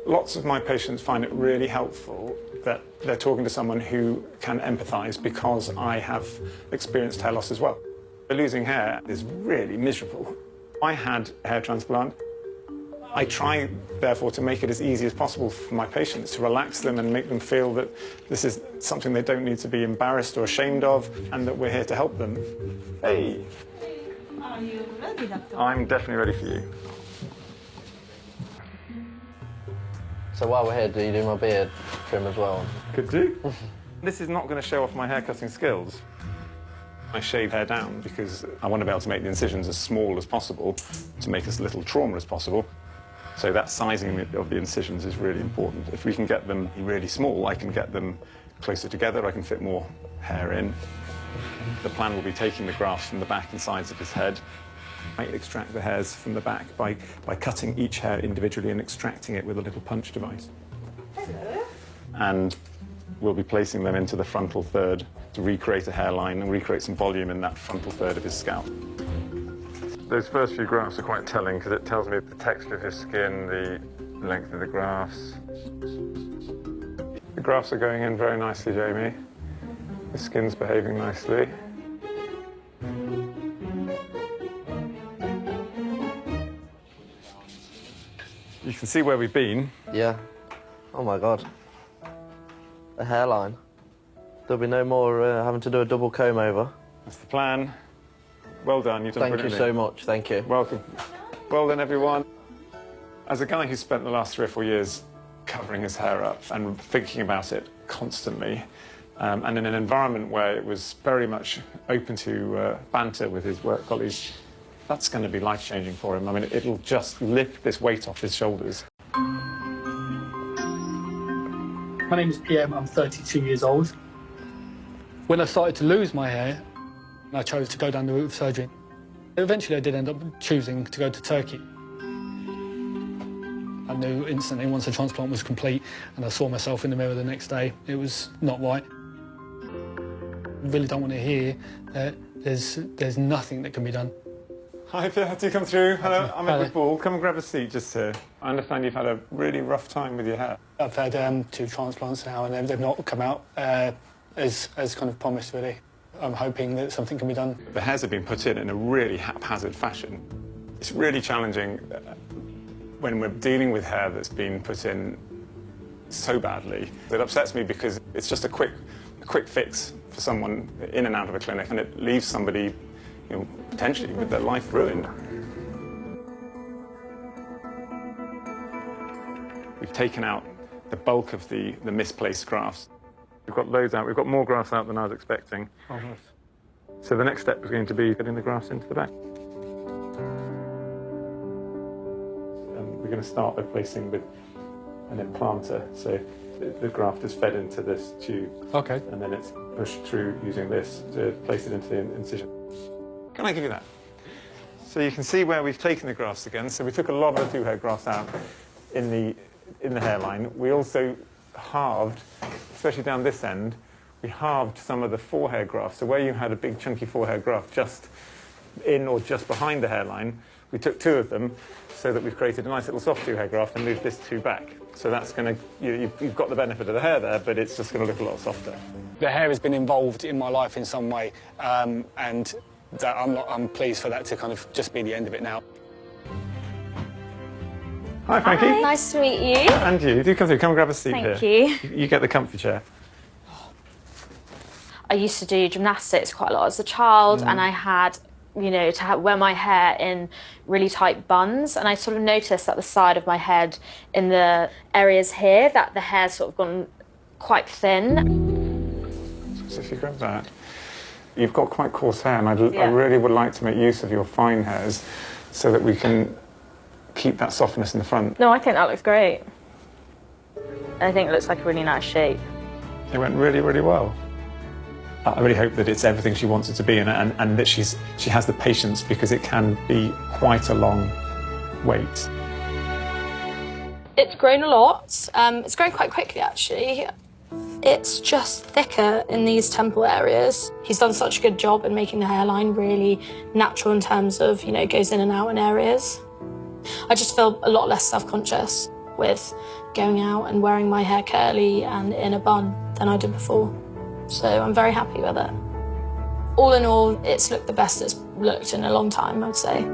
Lots of my patients find it really helpful that they're talking to someone who can empathise because I have experienced hair loss as well. Losing hair is really miserable. I had a hair transplant. I try, therefore, to make it as easy as possible for my patients, to relax them and make them feel that this is something they don't need to be embarrassed or ashamed of, and that we're here to help them. Hey! Are you ready, Doctor? I'm definitely ready for you. So while we're here, do you do my beard trim as well? Could do. This is not going to show off my hair cutting skills. I shave hair down because I want to be able to make the incisions as small as possible to make as little trauma as possible. So that sizing of the incisions is really important. If we can get them really small, I can get them closer together, I can fit more hair in. The plan will be taking the grafts from the back and sides of his head. I extract the hairs from the back by cutting each hair individually and extracting it with a little punch device. Hello. And we'll be placing them into the frontal third to recreate a hairline and recreate some volume in that frontal third of his scalp. Those first few grafts are quite telling because it tells me the texture of his skin, the length of the grafts. The grafts are going in very nicely, Jamie. The skin's behaving nicely. You can see where we've been. Yeah. Oh my God. A hairline. There'll be no more having to do a double comb over. That's the plan. Well done, you've done brilliantly. Thank you so much, thank you. Welcome. Well done, everyone. As a guy who's spent the last 3 or 4 years covering his hair up and thinking about it constantly, and in an environment where it was very much open to banter with his work colleagues, that's going to be life-changing for him. I mean, it'll just lift this weight off his shoulders. My name is PM, I'm 32 years old. When I started to lose my hair, I chose to go down the route of surgery. Eventually I did end up choosing to go to Turkey. I knew instantly once the transplant was complete and I saw myself in the mirror the next day, it was not right. I really don't want to hear that there's nothing that can be done. Hi, Pierre, do you come through? Hello, I'm Edward Ball. Come and grab a seat just here. I understand you've had a really rough time with your hair. I've had 2 transplants now and they've not come out as kind of promised, really. I'm hoping that something can be done. The hairs have been put in a really haphazard fashion. It's really challenging when we're dealing with hair that's been put in so badly. It upsets me because it's just a quick fix for someone in and out of a clinic, and it leaves somebody, you know, potentially with their life ruined. We've taken out the bulk of the misplaced grafts. We've got loads out. We've got more grafts out than I was expecting. Oh, nice. So the next step is going to be getting the grafts into the back. We're going to start by placing with an implanter. So the graft is fed into this tube. Okay. And then it's pushed through using this to place it into the incision. Can I give you that? So you can see where we've taken the grafts again. So we took a lot of the 2-hair grafts out in the hairline. We also halved, especially down this end, we halved some of the 4-hair grafts. So where you had a big chunky 4-hair graft just in or just behind the hairline, we took 2 of them so that we've created a nice little soft 2-hair graft and moved this 2 back. So that's going to, you've got the benefit of the hair there, but it's just going to look a lot softer. The hair has been involved in my life in some way, and that I'm pleased for that to kind of just be the end of it now. Hi, Frankie. Hi, nice to meet you. And you. Do come through. Come and grab a seat here. Thank you. You get the comfy chair. I used to do gymnastics quite a lot as a child, and I had, you know, to wear my hair in really tight buns, and I sort of noticed at the side of my head, in the areas here, that the hair's sort of gone quite thin. So if you grab that, you've got quite coarse hair, and I really would like to make use of your fine hairs so that we can keep that softness in the front. No, I think that looks great. I think it looks like a really nice shape. It went really, really well. I really hope that it's everything she wants it to be, and that she has the patience, because it can be quite a long wait. It's grown a lot. It's grown quite quickly, actually. It's just thicker in these temple areas. He's done such a good job in making the hairline really natural in terms of, you know, it goes in and out in areas. I just feel a lot less self-conscious. with going out and wearing my hair curly and in a bun than I did before. So I'm very happy with it. All in all, it's looked the best it's looked in a long time, I'd say.